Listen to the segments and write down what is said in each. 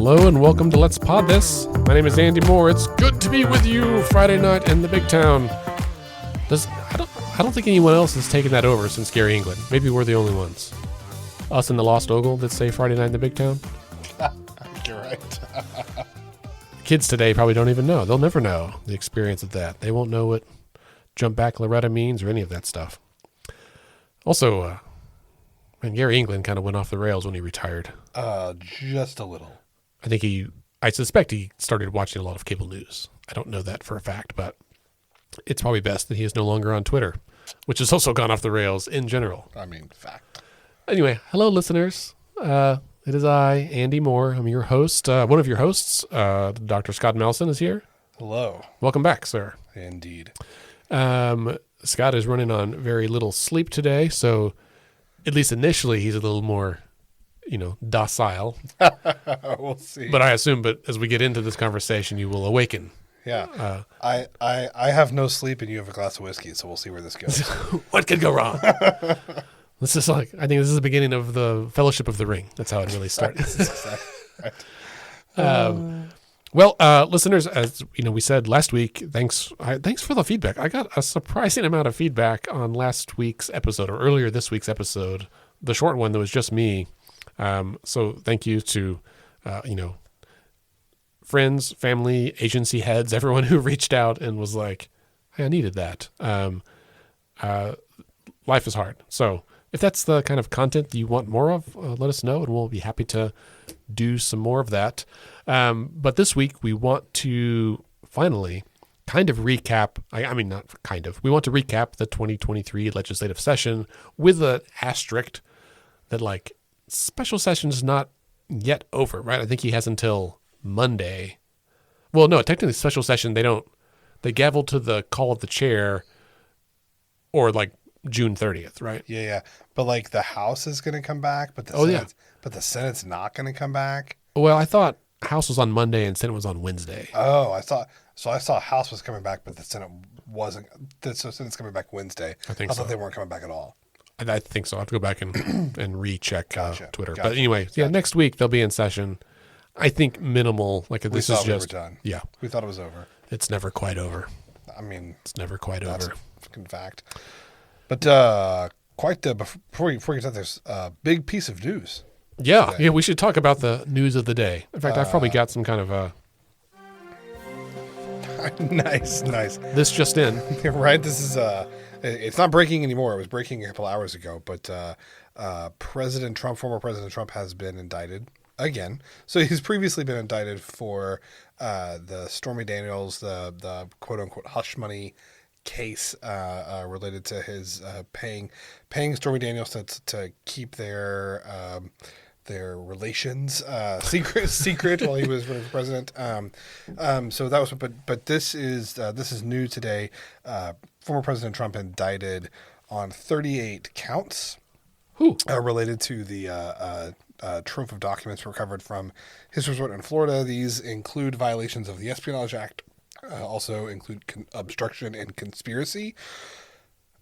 Hello and welcome to Let's Pod This. My name is Andy Moore. It's good to be with you Friday night in the big town. I don't think anyone else has taken that over since Gary England. Maybe we're the only ones. Us and the Lost Ogle that say Friday night in the big town. You're right. Kids today probably don't even know. They'll never know the experience of that. They won't know what Jump Back Loretta means or any of that stuff. Also, Gary England kind of went off the rails when he retired. Just a little. I suspect he started watching a lot of cable news. I don't know that for a fact, but it's probably best that he is no longer on Twitter, which has also gone off the rails in general. Fact. Anyway, hello, listeners. It is I, Andy Moore. I'm your host. One of your hosts, Dr. Scott Melson, is here. Hello. Welcome back, sir. Indeed. Scott is running on very little sleep today, so at least initially he's a little more, docile. We'll see. But I assume, as we get into this conversation, you will awaken. Yeah. I have no sleep and you have a glass of whiskey, so we'll see where this goes. What could go wrong? This is I think this is the beginning of the Fellowship of the Ring. That's how it really started. Listeners, as we said last week, thanks for the feedback. I got a surprising amount of feedback on last week's episode or earlier this week's episode, the short one that was just me. So thank you to, friends, family, agency heads, everyone who reached out and was like, hey, I needed that. Life is hard. So if that's the kind of content that you want more of, let us know and we'll be happy to do some more of that. But this week we want to finally kind of recap. We want to recap the 2023 legislative session with an asterisk that special session is not yet over, right? I think he has until Monday. Well, no, technically special session, they gavel to the call of the chair or June 30th, right? Yeah. But the House is going to come back, but the Senate's not going to come back. Well, I thought House was on Monday and Senate was on Wednesday. Oh, I saw House was coming back, but the Senate wasn't. So Senate's coming back Wednesday. I thought they weren't coming back at all. I think so. I have to go back and recheck Twitter. Gotcha. But anyway, next week they'll be in session. I think minimal. This is just. We were done. Yeah. We thought it was over. It's never quite over. It's never quite over. That's a fucking fact. But before we get to that, there's a big piece of news. Yeah. Yeah. We should talk about the news of the day. In fact, I've probably got some kind of Nice. This just in. Right. This is it's not breaking anymore. It was breaking a couple hours ago, but former President Trump has been indicted again. So he's previously been indicted for the Stormy Daniels, the quote unquote hush money case related to his paying Stormy Daniels to keep their relations secret while he was running for president. So that was, but this is new today. Former President Trump indicted on 38 counts related to the trove of documents recovered from his resort in Florida. These include violations of the Espionage Act, also include obstruction and conspiracy.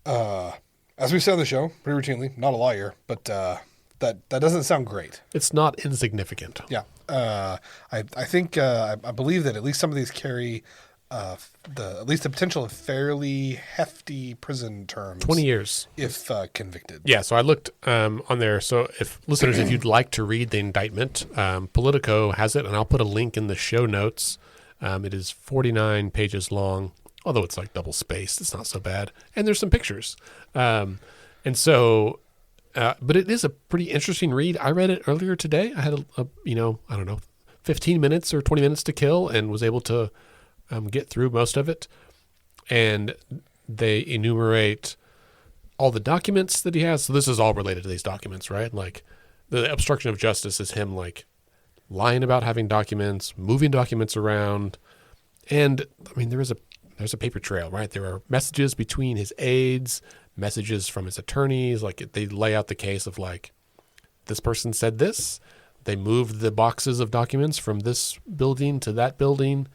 As we say on the show pretty routinely, not a lawyer, but that doesn't sound great. It's not insignificant. Yeah. I think I believe that at least some of these carry at least the potential of fairly hefty prison terms. 20 years. If convicted. Yeah, so I looked on there. So if you'd like to read the indictment, Politico has it, and I'll put a link in the show notes. It is 49 pages long, although it's double spaced. It's not so bad. And there's some pictures. But it is a pretty interesting read. I read it earlier today. I had 15 minutes or 20 minutes to kill and was able to get through most of it. And they enumerate all the documents that he has. So this is all related to these documents, right? The obstruction of justice is him lying about having documents, moving documents around. And there's a paper trail, right? There are messages between his aides, messages from his attorneys. They lay out the case of this person said this. They moved the boxes of documents from this building to that building.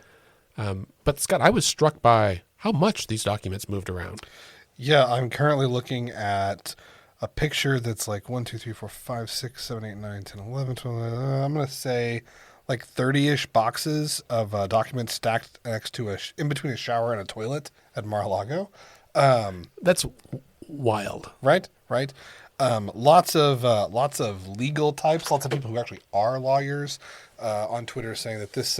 But Scott, I was struck by how much these documents moved around. Yeah, I'm currently looking at a picture that's 1, 2, 3, 4, 5, 6, 7, 8, 9, 10, 11, 12. I'm going to say like 30-ish boxes of documents stacked next to in between a shower and a toilet at Mar-a-Lago. That's wild. Right. Lots of legal types, lots of people who actually are lawyers on Twitter saying that this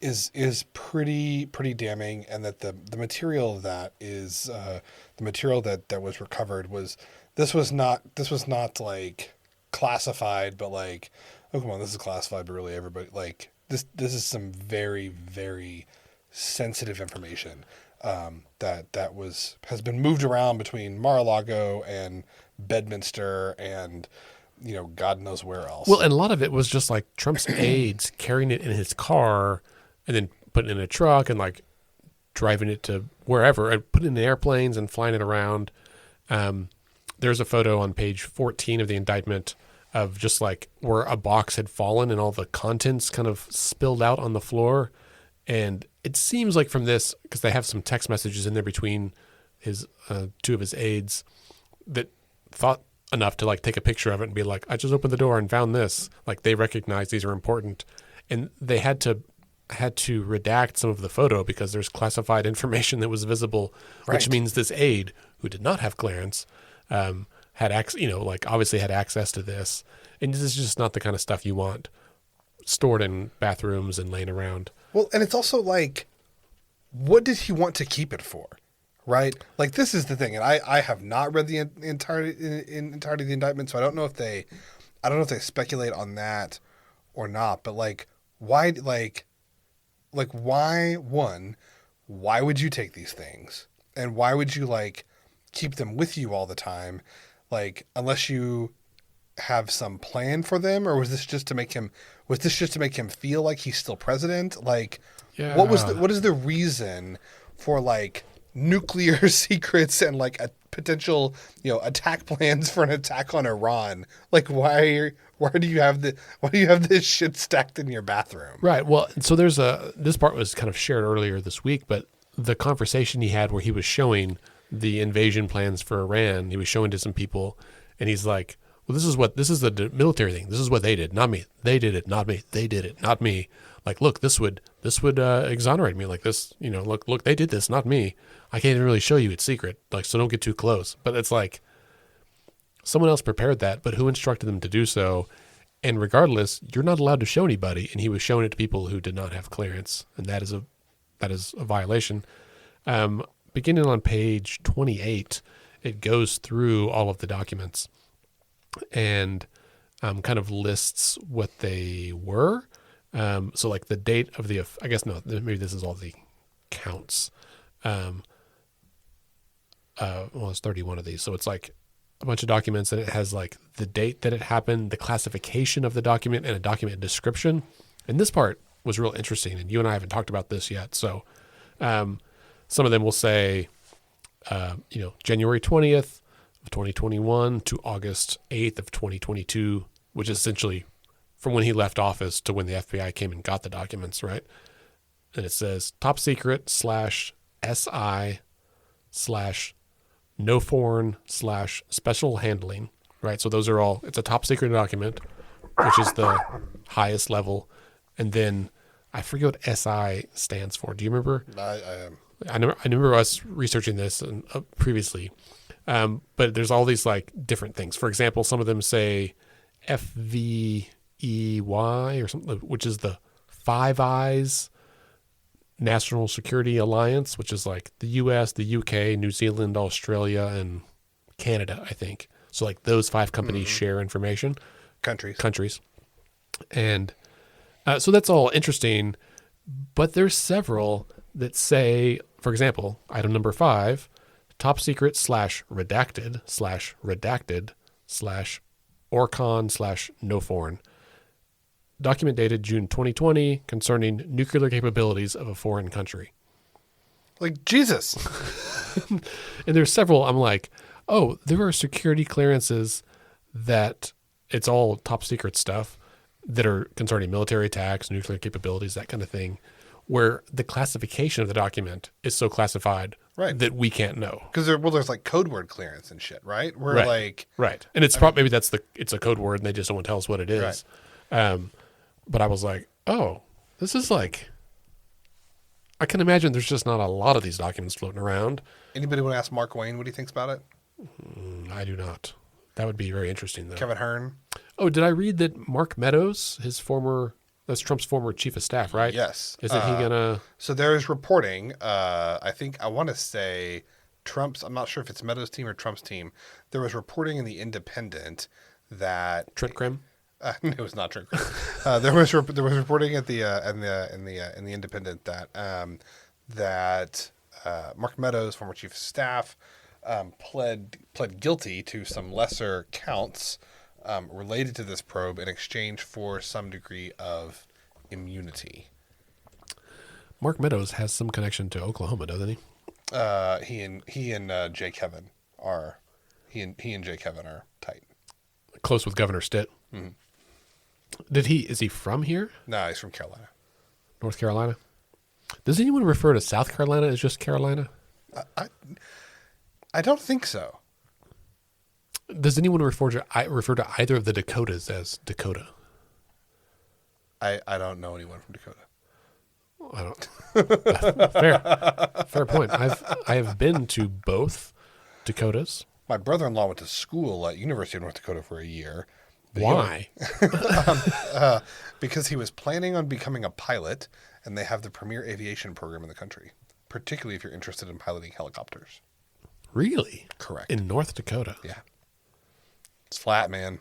is pretty damning, and that the material of that is the material that was recovered this was not like classified, but like, oh come on, this is classified, but really everybody like this is some very, very sensitive information that has been moved around between Mar-a-Lago and Bedminster and God knows where else. Well, and a lot of it was just like Trump's aides carrying it in his car and then putting it in a truck and like driving it to wherever and putting it in airplanes and flying it around. There's a photo on page 14 of the indictment of just like where a box had fallen and all the contents kind of spilled out on the floor. And it seems like from this, because they have some text messages in there between his two of his aides, that thought enough to like take a picture of it and be like, I just opened the door and found this. Like they recognize these are important, and they had to redact some of the photo because there's classified information that was visible, which means this aide who did not have clearance had access, like obviously had access to this, and this is just not the kind of stuff you want stored in bathrooms and laying around. Well, and it's also like, what did he want to keep it for? Right? Like, this is the thing. And I have not read the entirety of the indictment, so I don't know if they speculate on that or not. But like, why, why would you take these things? And why would you like keep them with you all the time? Like, unless you have some plan for them, or was this just to make him feel like he's still president? Like, yeah. What is the reason for like nuclear secrets and like a potential attack plans for an attack on Iran? Like, why do you have this shit stacked in your bathroom? Right. Well, so this part was kind of shared earlier this week, but the conversation he had where he was showing the invasion plans for Iran, he was showing to some people, and he's like, well, this is the military thing. This is what they did, not me. They did it, not me. They did it, not me. Like, look, this would exonerate me. Like this, look, they did this, not me. I can't even really show you. It's secret. Like, so don't get too close. But it's like someone else prepared that, but who instructed them to do so? And regardless, you're not allowed to show anybody. And he was showing it to people who did not have clearance, and that is a violation. Beginning on page 28, it goes through all of the documents and kind of lists what they were. So like the date of the, I guess, no, maybe this is all the counts. Well, it's 31 of these. So it's like a bunch of documents, and it has like the date that it happened, the classification of the document, and a document description. And this part was real interesting, and you and I haven't talked about this yet. So some of them will say, January 20th of 2021 to August 8th of 2022, which is essentially from when he left office to when the FBI came and got the documents, right? And it says top secret /SI/ no foreign / special handling, right? So those are all, it's a top secret document, which is the highest level. And then I forget what SI stands for. Do you remember? I remember us researching this previously, but there's all these like different things. For example, some of them say FVEY or something, which is the Five Eyes National Security Alliance, which is like the U.S., the U.K., New Zealand, Australia, and Canada, I think. So like those 5 companies share information. Countries. And so that's all interesting, but there's several that say, for example, item number 5, top secret /redacted /Orcon /no foreign. Document dated June 2020 concerning nuclear capabilities of a foreign country. Like, Jesus. And there's several. I'm like, oh, there are security clearances that it's all top secret stuff that are concerning military attacks, nuclear capabilities, that kind of thing, where the classification of the document is so classified that we can't know. Because there's like code word clearance and shit, right? Right. And it's probably maybe it's a code word and they just don't want to tell us what it is. Right. But I was like, Oh, this is like, I can imagine there's just not a lot of these documents floating around. Anybody want to ask Mark Wayne what he thinks about it? I do not. That would be very interesting, though. Kevin Hearn? Oh, did I read that Mark Meadows, that's Trump's former chief of staff, right? Yes. Isn't he gonna? So there is reporting. I want to say Trump's. I'm not sure if it's Meadows' team or Trump's team. There was reporting in the Independent that Trent Krim? it was not Trent Krim. There was reporting at the in the Independent that Mark Meadows, former chief of staff, pled guilty to some lesser counts related to this probe in exchange for some degree of immunity. Mark Meadows has some connection to Oklahoma, doesn't he? He and Jay Kevin are Jay Kevin are tight. Close with Governor Stitt. Mm-hmm. Is he from here? No, he's from Carolina. North Carolina? Does anyone refer to South Carolina as just Carolina? I don't think so. Does anyone refer to either of the Dakotas as Dakota? I don't know anyone from Dakota. I don't. Fair point. I have been to both Dakotas. My brother-in-law went to school at University of North Dakota for a year. Why? Because he was planning on becoming a pilot, and they have the premier aviation program in the country, particularly if you're interested in piloting helicopters. Really? Correct. In North Dakota? Yeah. It's flat, man.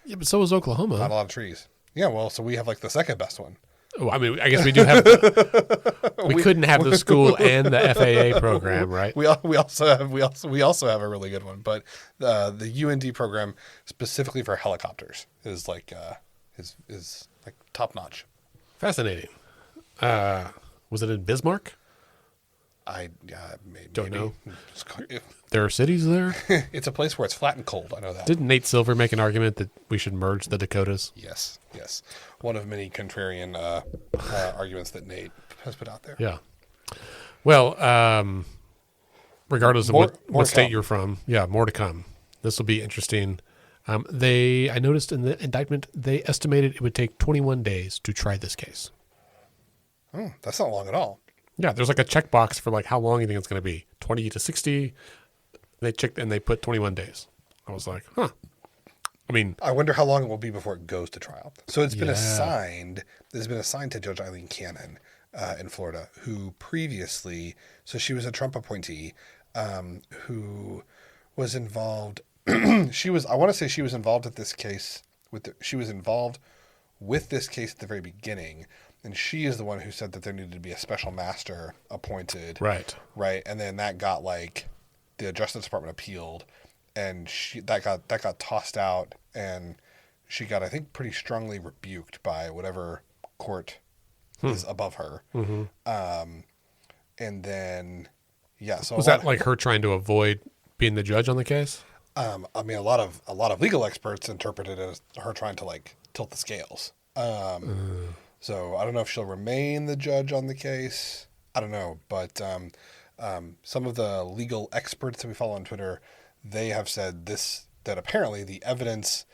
Yeah, but so is Oklahoma. Not a lot of trees. Yeah, well, so we have like the second best one. Oh, I mean, I guess we do have. We couldn't have the school and the FAA program, right? We also have a really good one, but the UND program specifically for helicopters is like is like top notch. Fascinating. Was it in Bismarck? I Don't maybe. know. There are cities there. It's a place where it's flat and cold. I know that. Didn't Nate Silver make an argument that we should merge the Dakotas? Yes. One of many contrarian arguments that Nate has put out there. Yeah. Well, regardless of More what to state come. you're from, yeah, more to come. This will be interesting. I noticed in the indictment, they estimated it would take 21 days to try this case. That's not long at all. Yeah, there's like a checkbox for like how long you think it's going to be. 20 to 60. They checked and they put 21 days. I was like, huh. I mean, I wonder how long it will be before it goes to trial. So it's been Yeah. assigned. It's been assigned to Judge Eileen Cannon in Florida, who previously, so she was a Trump appointee, who was involved. I want to say she was involved at this case. She was involved with this case at the very beginning, and she is the one who said that there needed to be a special master appointed. right. Right, and then that got like the Justice Department appealed, and that got tossed out, and she got, I think, pretty strongly rebuked by whatever court is above her. Mm-hmm. And then, yeah. So Was that like her trying to avoid being the judge on the case? I mean, a lot of legal experts interpret it as her trying to like tilt the scales. So I don't know if she'll remain the judge on the case. I don't know, but some of the legal experts that we follow on Twitter, they have said that apparently the evidence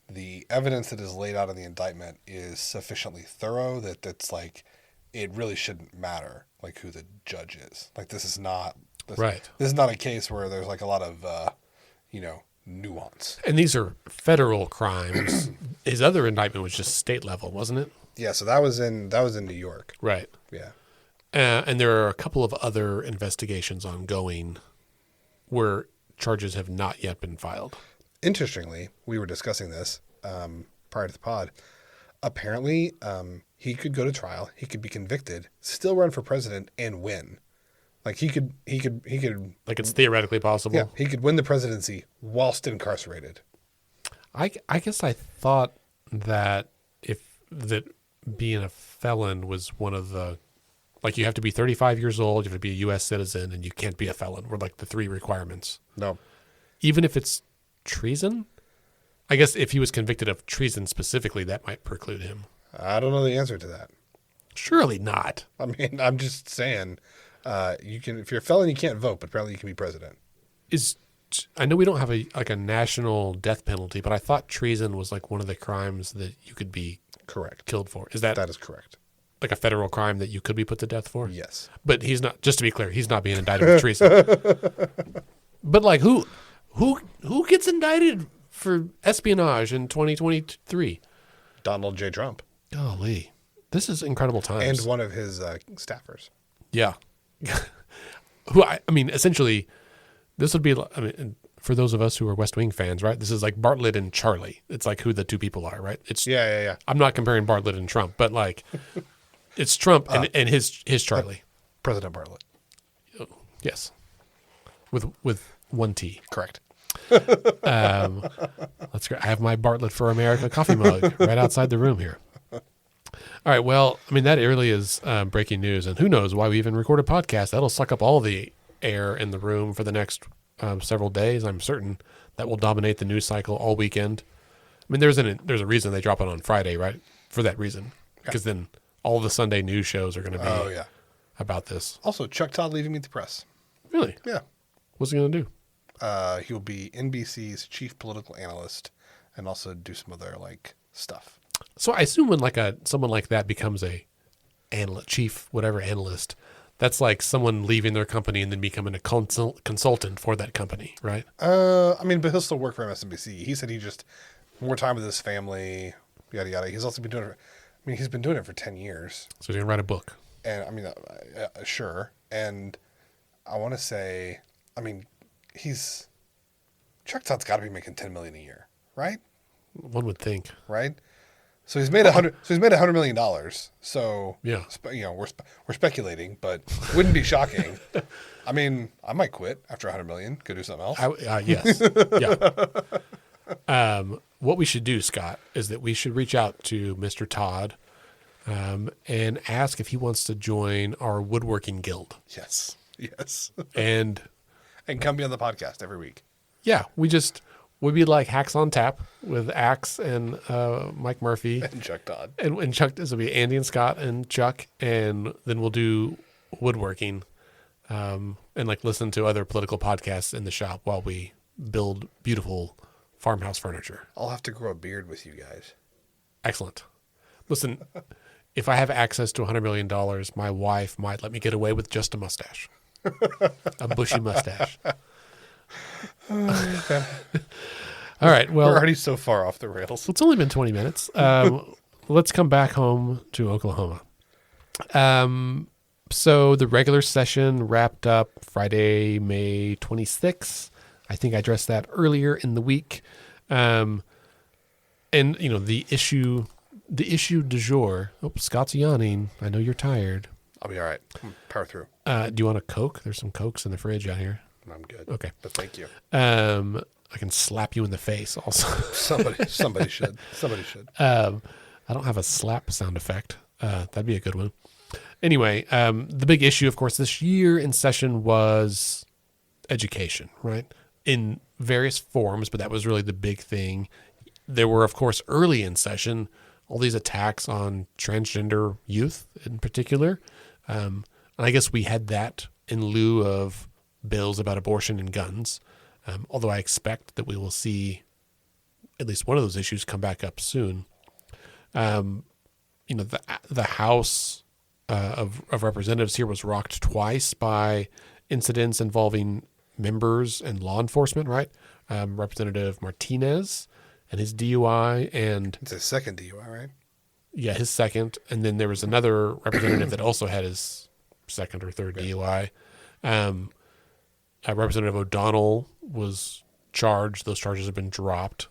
that is laid out in the indictment is sufficiently thorough that that's like it really shouldn't matter like who the judge is. Like this is not Right. This is not a case where there's like a lot of nuance. And these are federal crimes. His other indictment was just state level, wasn't it? Yeah, so that was in New York. Right. Yeah. And there are a couple of other investigations ongoing where charges have not yet been filed. Interestingly, we were discussing this prior to the pod. Apparently, he could go to trial. He could be convicted, still run for president, and win. Like he could. Like it's theoretically possible. Yeah, he could win the presidency whilst incarcerated. I guess I thought that being a felon was one of the, like you have to be 35 years old, you have to be a U.S. citizen, and you can't be a felon were like the three requirements. No. Even if it's treason? I guess if he was convicted of treason specifically, that might preclude him. I don't know the answer to that. Surely not. I mean, I'm just saying, you can, if you're a felon, you can't vote, but apparently you can be president. Is I know we don't have a national death penalty, but I thought treason was like one of the crimes that you could be Correct. killed for. Is that That is correct. like a federal crime that you could be put to death for? Yes. But he's not. Just to be clear, he's not being indicted for treason. But like, who gets indicted for espionage in 2023? Donald J. Trump. Golly, this is incredible times. And one of his staffers. Yeah. I mean, essentially, this would be. I mean, for those of us who are West Wing fans, right? This is like Bartlett and Charlie. It's like who the two people are, right? It's Yeah. I'm not comparing Bartlett and Trump, but like, it's Trump and his Charlie. President Bartlett. Yes, with one T. Correct. That's great. I have my Bartlett for America coffee mug right outside the room here. All right. Well, I mean, that really is breaking news, and who knows why we even record a podcast. That'll suck up all the air in the room for the next several days. I'm certain that will dominate the news cycle all weekend. I mean, there's a reason they drop it on Friday, right? For that reason, because then all the Sunday news shows are going to be about this. Also, Chuck Todd leaving Meet the Press. Really? Yeah. What's he going to do? He will be NBC's chief political analyst and also do some other like stuff. So I assume when like someone like that becomes a chief whatever analyst, that's like someone leaving their company and then becoming a consultant for that company, right? I mean, but he'll still work for MSNBC. He said he just more time with his family, yada yada. He's also been doing it. I mean, he's been doing it for 10 years. So he's gonna write a book. And I mean, sure. And I want to say, I mean, Chuck Todd's got to be making $10 million a year, right? One would think, right? So he's made $100 million. So yeah, we're speculating, but wouldn't be shocking. I mean, I might quit after $100 million. Go do something else. Yes, yeah. What we should do, Scott, is that we should reach out to Mr. Todd and ask if he wants to join our woodworking guild. Yes, and come be on the podcast every week. Yeah, we'd be like Hacks on Tap with Axe and Mike Murphy and Chuck Todd and Chuck. This will be Andy and Scott and Chuck, and then we'll do woodworking and like listen to other political podcasts in the shop while we build beautiful farmhouse furniture. I'll have to grow a beard with you guys. Excellent. Listen, if I have access to $100 million, my wife might let me get away with just a mustache, a bushy mustache. Okay. All right. Well, we're already so far off the rails. It's only been 20 minutes. Let's come back home to Oklahoma. So the regular session wrapped up Friday, May 26th. I think I addressed that earlier in the week. And the issue du jour. Oh, Scott's yawning. I know you're tired. I'll be all right. Power through. Do you want a Coke? There's some Cokes in the fridge out here. I'm good. Okay. But thank you. I can slap you in the face also. Somebody should. Somebody should. I don't have a slap sound effect. That'd be a good one. Anyway, the big issue, of course, this year in session was education, right? In various forms, but that was really the big thing. There were, of course, early in session, all these attacks on transgender youth in particular. And I guess we had that in lieu of bills about abortion and guns. Although I expect that we will see at least one of those issues come back up soon. The House of Representatives here was rocked twice by incidents involving members and law enforcement, right? Representative Martinez and his DUI, and it's his second DUI, right? Yeah, his second. And then there was another representative that also had his second or third DUI. Representative O'Donnell was charged. Those charges have been dropped.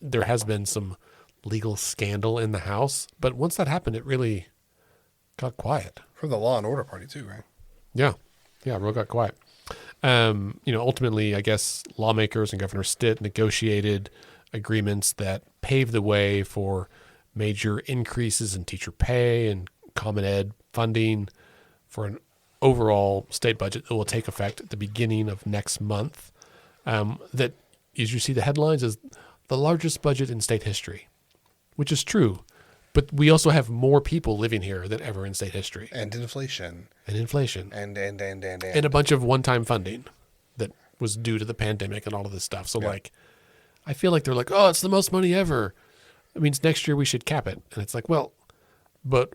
There has been some legal scandal in the House, but once that happened, it really got quiet. From the Law and Order Party too, right? Yeah, real got quiet. Ultimately, I guess lawmakers and Governor Stitt negotiated agreements that paved the way for major increases in teacher pay and Common Ed funding for an overall state budget that will take effect at the beginning of next month. That, as you see the headlines, is the largest budget in state history, which is true. But we also have more people living here than ever in state history. And inflation. And inflation. And a bunch of one-time funding that was due to the pandemic and all of this stuff. So Yeah. like, I feel like they're like, oh, it's the most money ever. It means next year we should cap it. And it's like, well, but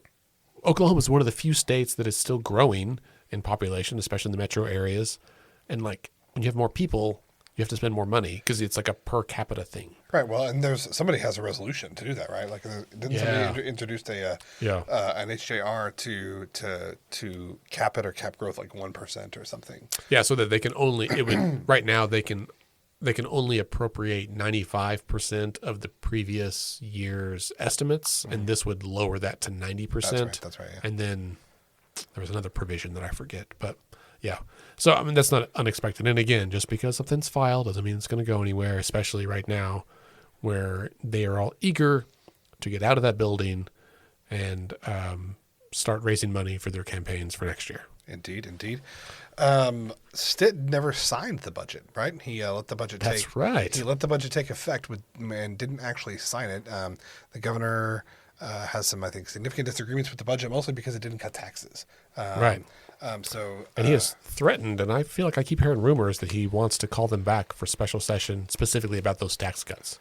Oklahoma is one of the few states that is still growing in population, especially in the metro areas. And like when you have more people, you have to spend more money because it's like a per capita thing. Right. Well, and somebody has a resolution to do that, right? Like, didn't somebody introduced an HJR to cap it or cap growth like 1% or something? Yeah, so that they can only right now they can only appropriate 95% of the previous year's estimates, and this would lower that to 90%. That's right. Yeah. And then there was another provision that I forget, but yeah. So I mean that's not unexpected. And again, just because something's filed doesn't mean it's going to go anywhere, especially right now where they are all eager to get out of that building and start raising money for their campaigns for next year. Indeed. Stitt never signed the budget, right? He let the budget That's right. He let the budget take effect and didn't actually sign it. The governor has some, I think, significant disagreements with the budget, mostly because it didn't cut taxes. Right. And he has threatened, and I feel like I keep hearing rumors that he wants to call them back for special session specifically about those tax cuts.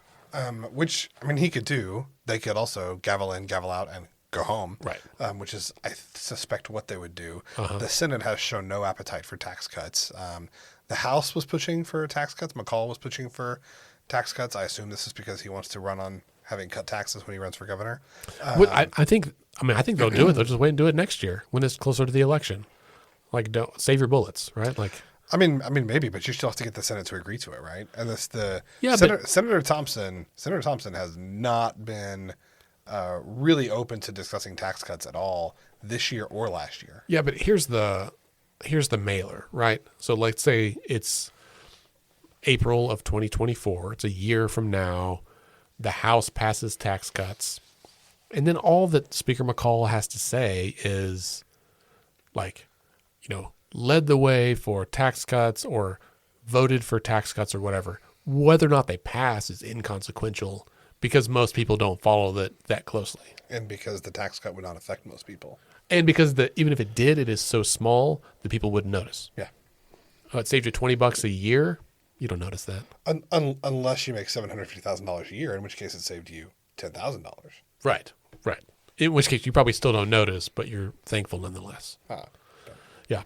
Which, I mean, he could do. They could also gavel in, gavel out, and go home. Right. Which is, I suspect, what they would do. Uh-huh. The Senate has shown no appetite for tax cuts. The House was pushing for tax cuts. McCall was pushing for tax cuts. I assume this is because he wants to run on having cut taxes when he runs for governor. I think they'll do it. They'll just wait and do it next year when it's closer to the election. Like, don't save your bullets, right? Like, I mean, maybe, but you still have to get the Senate to agree to it, right? And Yeah, Senator Thompson has not been really open to discussing tax cuts at all this year or last year. yeah, but here's the mailer, right? So let's say it's April of 2024. It's a year from now. The House passes tax cuts. And then all that Speaker McCall has to say is like, led the way for tax cuts or voted for tax cuts or whatever. Whether or not they pass is inconsequential because most people don't follow that closely. And because the tax cut would not affect most people. And because even if it did, it is so small that people wouldn't notice. Yeah. It saved you $20 a year. You don't notice that. Unless you make $750,000 a year, in which case it saved you $10,000. Right. In which case you probably still don't notice, but you're thankful nonetheless. Yeah.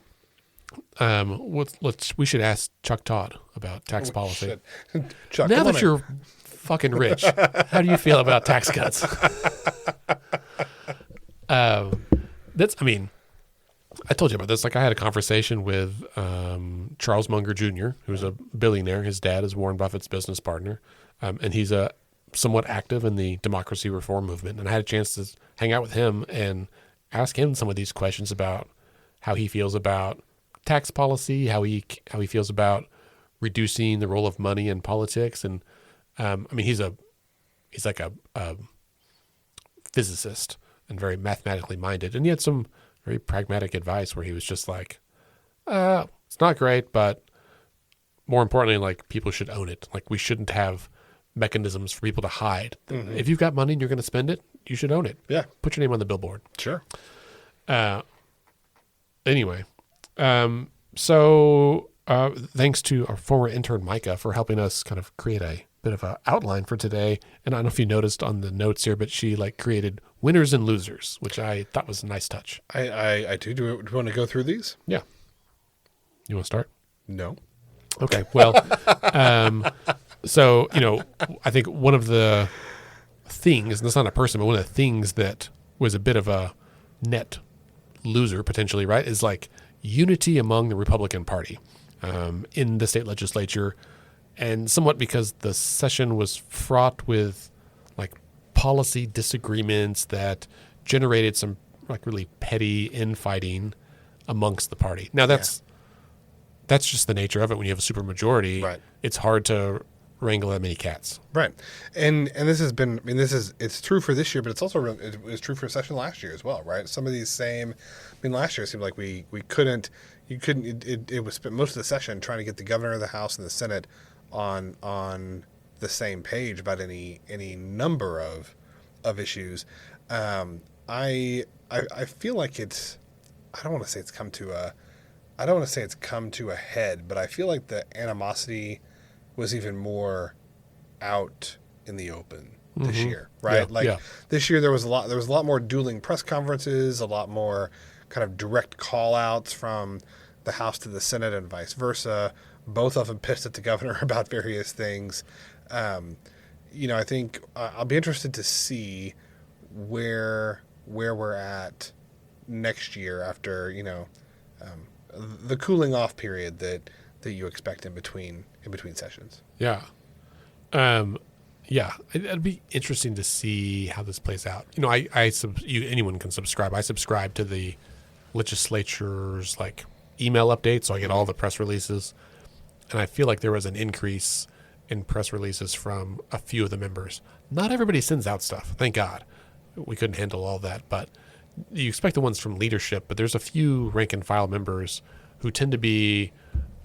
We should ask Chuck Todd about tax policy. Chuck, Now that you're fucking rich, how do you feel about tax cuts? I told you about this. Like, I had a conversation with Charles Munger Jr., who's a billionaire. His dad is Warren Buffett's business partner, and he's somewhat active in the democracy reform movement. And I had a chance to hang out with him and ask him some of these questions about how he feels about tax policy, how he feels about reducing the role of money in politics. And he's like a physicist and very mathematically minded. And he had some very pragmatic advice where he was just like, it's not great, but more importantly, like, people should own it. Like, we shouldn't have mechanisms for people to hide. Mm-hmm. If you've got money and you're going to spend it, you should own it. Yeah. Put your name on the billboard. Sure. Anyway, so thanks to our former intern Micah for helping us kind of create a bit of an outline for today. And I don't know if you noticed on the notes here, but she created winners and losers, which I thought was a nice touch. I do. Do you want to go through these? Yeah. You want to start? No. Okay. Well, so, I think one of the things, and it's not a person, but one of the things that was a bit of a net loser potentially, right, is like unity among the Republican Party in the state legislature, and somewhat because the session was fraught with like policy disagreements that generated some like really petty infighting amongst the party. Now that's just the nature of it. When you have a supermajority, right, it's hard to wrangle that many cats. Right. And this has been, it's true for this year, but it's also, it was true for session last year as well, right? Some of these same, last year it seemed like it was spent most of the session trying to get the governor of the House and the Senate on the same page about any number of issues. I feel like I don't want to say it's come to I don't want to say it's come to a head, but I feel like the animosity was even more out in the open this year, right? This year there was a lot more dueling press conferences, a lot more kind of direct call outs from the House to the Senate and vice versa. Both of them pissed at the governor about various things. I think I'll be interested to see where we're at next year after, the cooling off period that you expect in between sessions. Yeah. It'd be interesting to see how this plays out. Anyone can subscribe. I subscribe to the legislature's email updates, so I get all the press releases. And I feel like there was an increase in press releases from a few of the members. Not everybody sends out stuff, thank God. We couldn't handle all that, but you expect the ones from leadership, but there's a few rank and file members who tend to be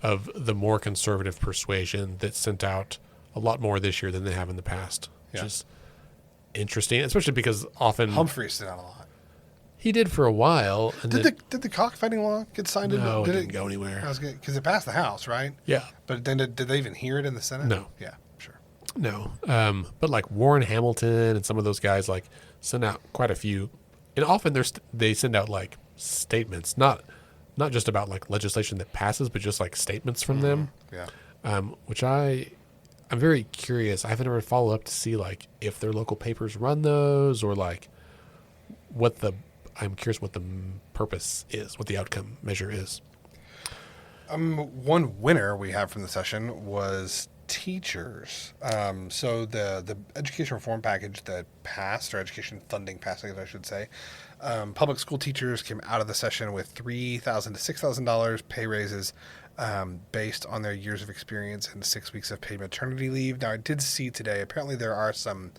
of the more conservative persuasion that sent out a lot more this year than they have in the past, which is interesting, especially because often Humphrey sent out a lot. He did for a while. And did the cockfighting law get signed? No, it didn't go anywhere. Because it passed the House, right? Yeah. But then did they even hear it in the Senate? No. Yeah, sure. No. But Warren Hamilton and some of those guys send out quite a few. And often they send out statements, not just about legislation that passes, but just statements from them. Yeah. Which I'm very curious. I haven't ever followed up to see if their local papers run those or I'm curious what the purpose is, what the outcome measure is. One winner we have from the session was teachers. So the education reform package that passed, or education funding passing, I should say, public school teachers came out of the session with $3,000 to $6,000 pay raises based on their years of experience and 6 weeks of paid maternity leave. Now, I did see today, apparently there are some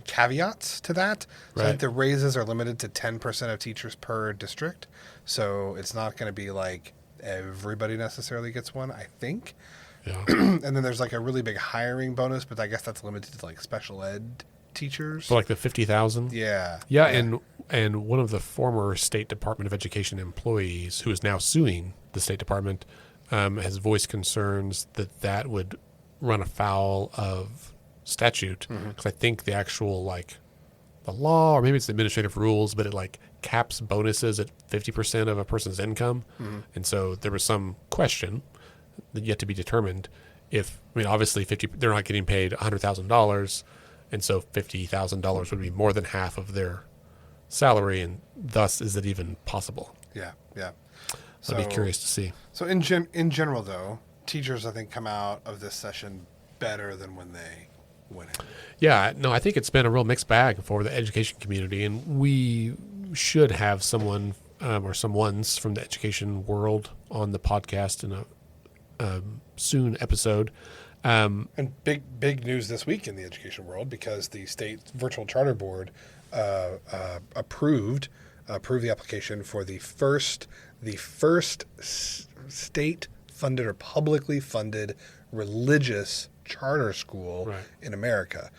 caveats to that. So right. I think the raises are limited to 10% of teachers per district. So it's not going to be everybody necessarily gets one, I think. Yeah. And then there's a really big hiring bonus, but I guess that's limited to special ed teachers. So the 50,000? Yeah. Yeah. And one of the former State Department of Education employees who is now suing the State Department has voiced concerns that would run afoul of statute, because I think the actual the law, or maybe it's the administrative rules, but it caps bonuses at 50% of a person's income. And so there was some question that yet to be determined obviously they're not getting paid $100,000, and so $50,000 would be more than half of their salary, and thus is it even possible? Yeah. So I'd be curious to see. So in general though, teachers I think come out of this session better than when they went in. Yeah, no, I think it's been a real mixed bag for the education community, and we should have someone or some ones from the education world on the podcast in a soon episode. And big news this week in the education world, because the state virtual charter board approved the application for the first state funded or publicly funded religious charter school in America.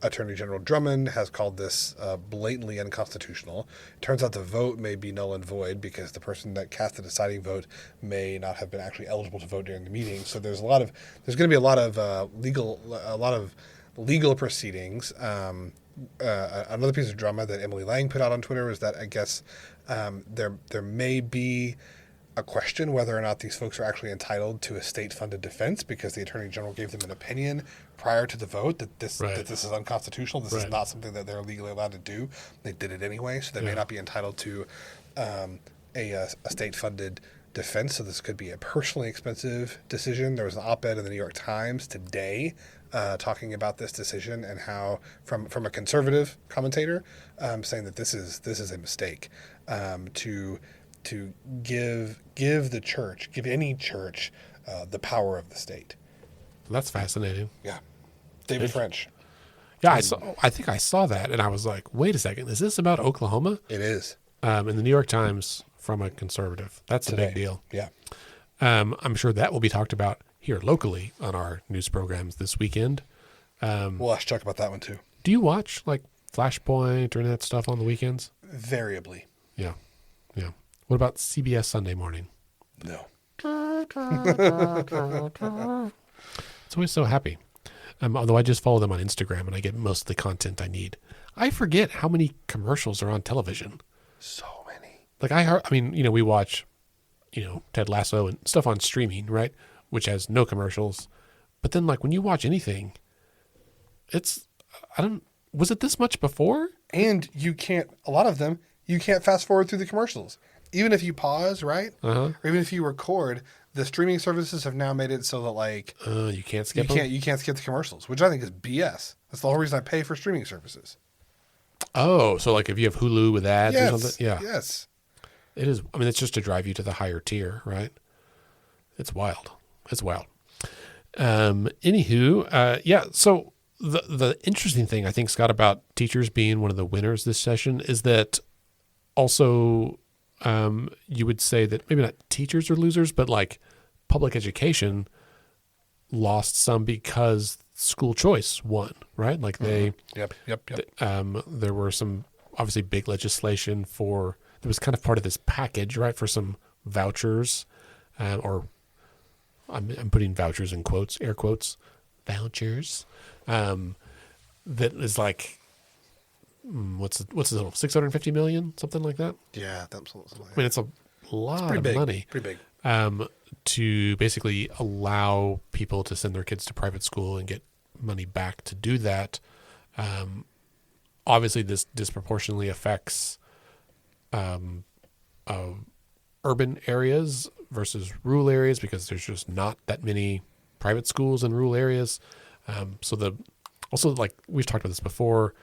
Attorney General Drummond has called this blatantly unconstitutional. It turns out the vote may be null and void because the person that cast the deciding vote may not have been actually eligible to vote during the meeting. So there's going to be a lot of legal proceedings. Another piece of drama that Emily Lang put out on Twitter is that I guess there may be a question whether or not these folks are actually entitled to a state-funded defense, because the Attorney General gave them an opinion prior to the vote that this is unconstitutional. This is not something that they're legally allowed to do. They did it anyway, so they may not be entitled to a state-funded defense. So this could be a personally expensive decision. There was an op-ed in the New York Times today talking about this decision and how, from a conservative commentator, saying that this is a mistake to give any church the power of the state. That's fascinating. Yeah. David French. Yeah, I think I saw that, and I was like, wait a second, is this about Oklahoma? It is. In the New York Times from a conservative. That's Today. a big deal. Yeah. I'm sure that will be talked about here locally on our news programs this weekend. We'll have to talk about that one too. Do you watch Flashpoint or any of that stuff on the weekends? Variably. Yeah. What about CBS Sunday Morning? No. It's always so happy. Although I just follow them on Instagram and I get most of the content I need. I forget how many commercials are on television. So many. Like we watch, Ted Lasso and stuff on streaming, right? Which has no commercials. But then like when you watch anything, was it this much before? And a lot of them, you can't fast forward through the commercials. Even if you pause, right? Uh-huh. Or even if you record, the streaming services have now made it so that like You can't skip them? you can't skip the commercials, which I think is BS. That's the whole reason I pay for streaming services. Oh, so like if you have Hulu with ads or something? Yeah. Yes. It is. I mean, it's just to drive you to the higher tier, right? It's wild. It's wild. Anywho, yeah. So the interesting thing I think, Scott, about teachers being one of the winners this session is that also you would say that maybe not teachers are losers, but like public education lost some because school choice won, right? Like they, Yep. there were some obviously big legislation it was kind of part of this package, right? For some vouchers, or I'm putting vouchers in quotes, air quotes, vouchers, that is like, what's the total? 650 million, something like that. Yeah, that's something like I mean, it's a lot of big. money. Pretty big. To basically allow people to send their kids to private school and get money back to do that. Obviously, this disproportionately affects urban areas versus rural areas because there's just not that many private schools in rural areas. Also, like we've talked about this before,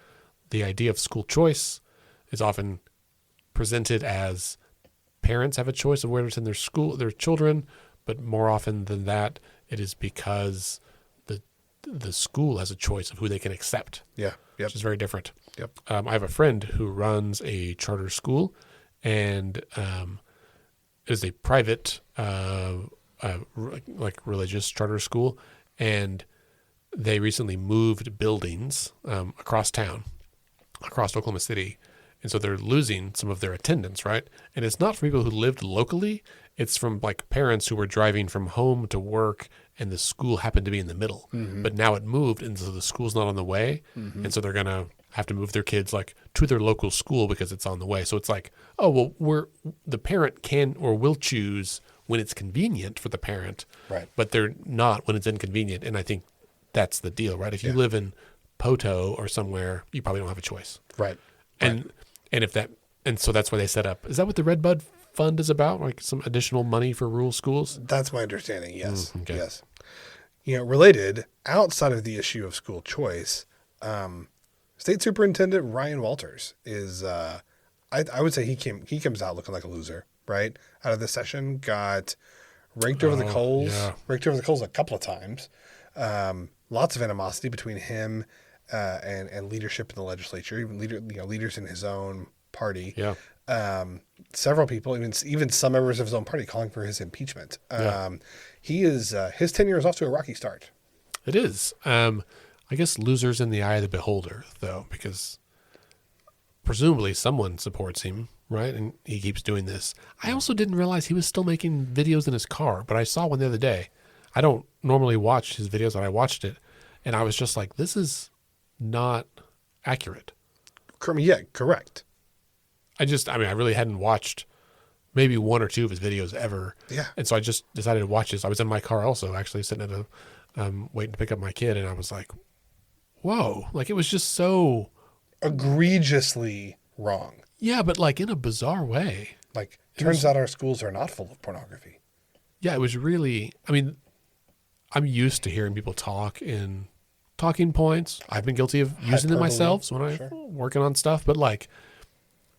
the idea of school choice is often presented as parents have a choice of where to send their children, but more often than that, it is because the school has a choice of who they can accept. Yeah. Yep. Which is very different. Yep. I have a friend who runs a charter school, and is a private, like religious charter school, and they recently moved buildings across town, across Oklahoma City. And so they're losing some of their attendance, right? And it's not from people who lived locally. It's from like parents who were driving from home to work and the school happened to be in the middle. Mm-hmm. But now it moved and so the school's not on the way. Mm-hmm. And so they're going to have to move their kids like to their local school because it's on the way. So it's like, oh, well, the parent can or will choose when it's convenient for the parent, right? But they're not when it's inconvenient. And I think that's the deal, right? If you live in Poto or somewhere, you probably don't have a choice. Right. And so that's why they set up. Is that what the Red Bud Fund is about? Like some additional money for rural schools? That's my understanding. Yes. Okay. Yes. Related outside of the issue of school choice, State Superintendent Ryan Walters is, I would say he comes out looking like a loser, right? Out of this session, got raked over the coals a couple of times. Lots of animosity between him and leadership in the legislature, even leaders in his own party. Yeah. Several people, even some members of his own party, calling for his impeachment. He is his tenure is off to a rocky start. It is. I guess losers in the eye of the beholder, though, because presumably someone supports him, right? And he keeps doing this. I also didn't realize he was still making videos in his car, but I saw one the other day. I don't normally watch his videos, but I watched it, and I was just like, this is not accurate. Yeah, correct. I really hadn't watched maybe one or two of his videos ever. Yeah. And so I just decided to watch this. I was in my car also, actually sitting at waiting to pick up my kid. And I was like, whoa, like it was just so egregiously wrong. Yeah. But like in a bizarre way. Like turns out our schools are not full of pornography. Yeah. It was really, I'm used to hearing people talk in talking points. I've been guilty of using them myself when I'm working on stuff, but like,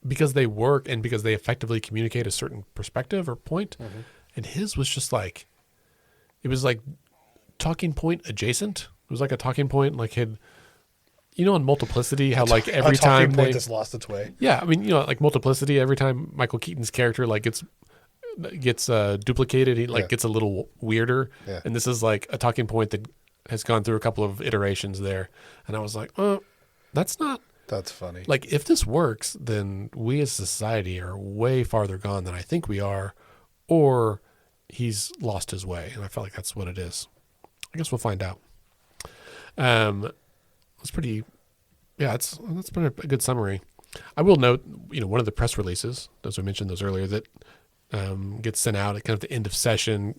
because they work and because they effectively communicate a certain perspective or point. Mm-hmm. And his was just like, it was like talking point adjacent. It was like a talking point, like in Multiplicity, how like every time point that's lost its way. Yeah. Like Multiplicity, every time Michael Keaton's character like gets duplicated, he like gets a little weirder. Yeah. And this is like a talking point that has gone through a couple of iterations there. And I was like, that's not That's funny. Like, if this works, then we as a society are way farther gone than I think we are, or he's lost his way. And I felt like that's what it is. I guess we'll find out. It's pretty, that's been a good summary. I will note, one of the press releases, as I mentioned those earlier, that gets sent out at kind of the end of session.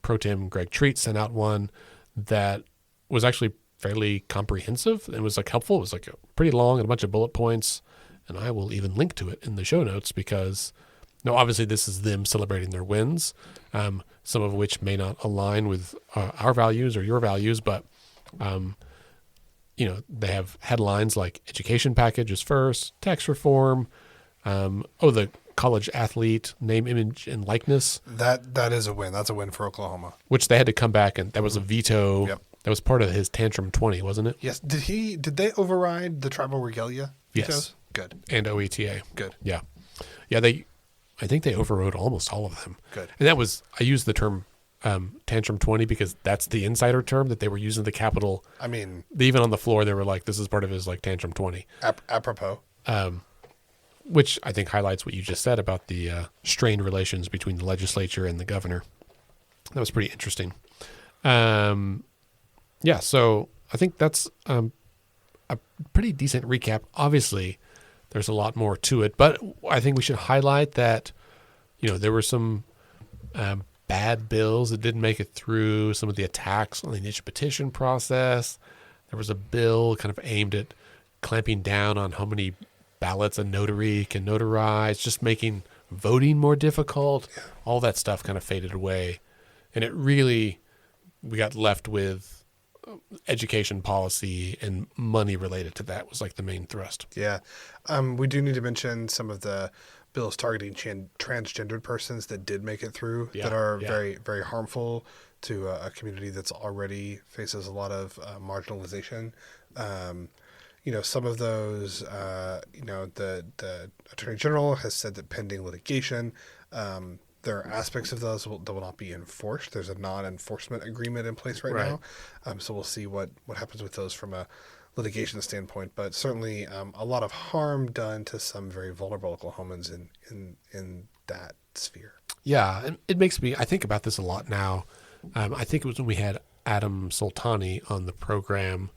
Pro Tem Greg Treat sent out one that was actually fairly comprehensive and was helpful. It was pretty long and a bunch of bullet points, and I will even link to it in the show notes because, obviously this is them celebrating their wins, some of which may not align with our values or your values, but they have headlines like education package is first, tax reform, the college athlete name, image, and likeness. That is a win. That's a win for Oklahoma. Which they had to come back, and that was a veto. Yep. That was part of his tantrum 20, wasn't it? Yes. Did they override the tribal regalia vetoes? Yes. Good. And OETA. Good. Yeah. Yeah, I think they overrode almost all of them. Good. And that was, I used the term tantrum 20 because that's the insider term that they were using the Capitol. I mean, even on the floor, they were like, this is part of his tantrum 20. Apropos. Which I think highlights what you just said about the strained relations between the legislature and the governor. That was pretty interesting. So I think that's a pretty decent recap. Obviously, there's a lot more to it, but I think we should highlight that, there were some bad bills that didn't make it through, some of the attacks on the initial petition process. There was a bill kind of aimed at clamping down on how many ballots a notary can notarize, just making voting more difficult. Yeah. All that stuff kind of faded away. And we got left with education policy and money related to that was the main thrust. Yeah. We do need to mention some of the bills targeting transgendered persons that did make it through that are very, very harmful to a community that's already faces a lot of marginalization. Some of those, the Attorney General has said that pending litigation, there are aspects of those that will not be enforced. There's a non-enforcement agreement in place right now. So we'll see what happens with those from a litigation standpoint. But certainly a lot of harm done to some very vulnerable Oklahomans in that sphere. Yeah, and it makes me, I think about this a lot now. I think it was when we had Adam Soltani on the program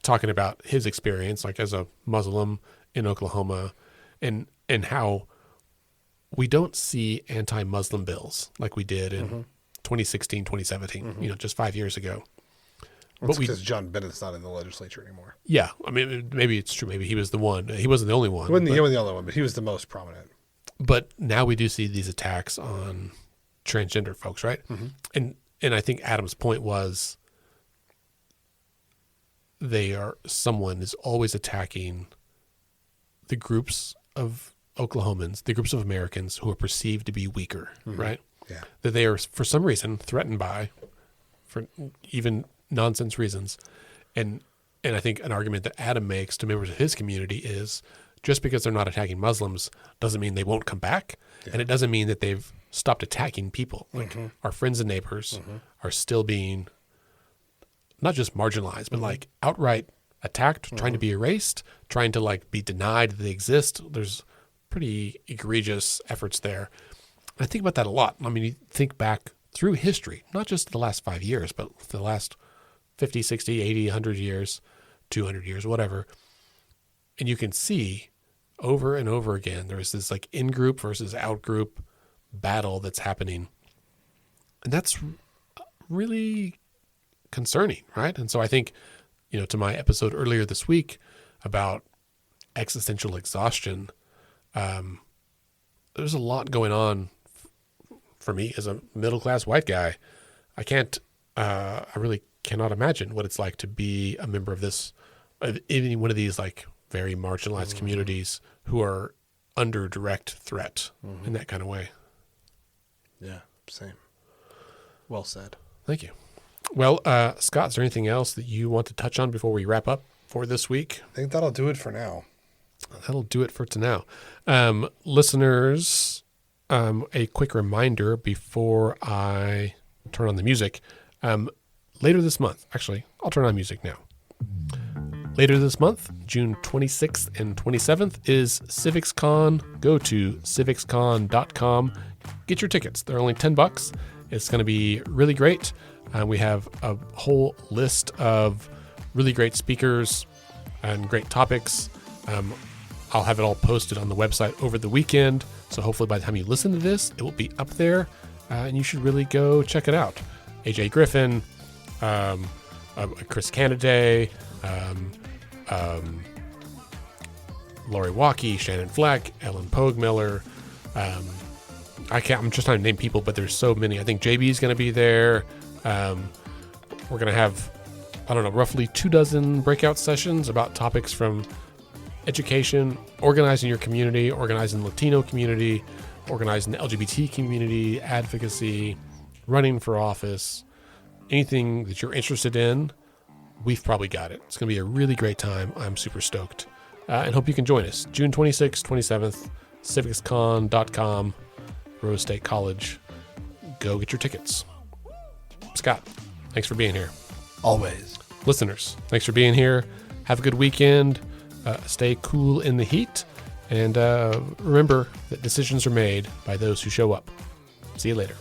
talking about his experience, as a Muslim in Oklahoma, and how we don't see anti-Muslim bills like we did in 2016, 2017, just 5 years ago. But because John Bennett's not in the legislature anymore. Yeah. I mean, maybe it's true. Maybe he was the one. He wasn't the only one. He wasn't the only one, but he was the most prominent. But now we do see these attacks on transgender folks, right? Mm-hmm. And I think Adam's point was someone is always attacking the groups of Oklahomans, the groups of Americans who are perceived to be weaker, right? Yeah. That they are, for some reason, threatened by, for even nonsense reasons. And I think an argument that Adam makes to members of his community is just because they're not attacking Muslims doesn't mean they won't come back. Yeah. And it doesn't mean that they've stopped attacking people. Our friends and neighbors are still being not just marginalized, but outright attacked, trying to be erased, trying to be denied that they exist. There's pretty egregious efforts there. I think about that a lot. I mean, you think back through history, not just the last 5 years, but the last 50, 60, 80, 100 years, 200 years, whatever. And you can see over and over again, there's this in-group versus out-group battle that's happening. And that's really concerning, right? And so I think, to my episode earlier this week about existential exhaustion, there's a lot going on for me as a middle-class white guy. I really cannot imagine what it's like to be a member of any one of these very marginalized communities who are under direct threat in that kind of way. Yeah, same. Well said. Thank you. Well, Scott, is there anything else that you want to touch on before we wrap up for this week? I think that'll do it for now. That'll do it for now. Listeners, a quick reminder before I turn on the music. Later this month, actually, I'll turn on music now. Later this month, June 26th and 27th, is CivicsCon. Go to civicscon.com. Get your tickets. They're only $10. It's going to be really great. We have a whole list of really great speakers and great topics. I'll have it all posted on the website over the weekend. So hopefully by the time you listen to this, it will be up there. And you should really go check it out. AJ Griffin, Chris Canaday, Lori Walkie, Shannon Fleck, Ellen Pogmiller. I'm just trying to name people, but there's so many. I think JB is going to be there. We're going to have, roughly 24 breakout sessions about topics from education, organizing your community, organizing the Latino community, organizing the LGBT community, advocacy, running for office, anything that you're interested in. We've probably got it. It's going to be a really great time. I'm super stoked and hope you can join us. June 26th, 27th, civicscon.com, Rose State College. Go get your tickets. Scott, thanks for being here. Always. Listeners, thanks for being here. Have a good weekend. Stay cool in the heat. And remember that decisions are made by those who show up. See you later.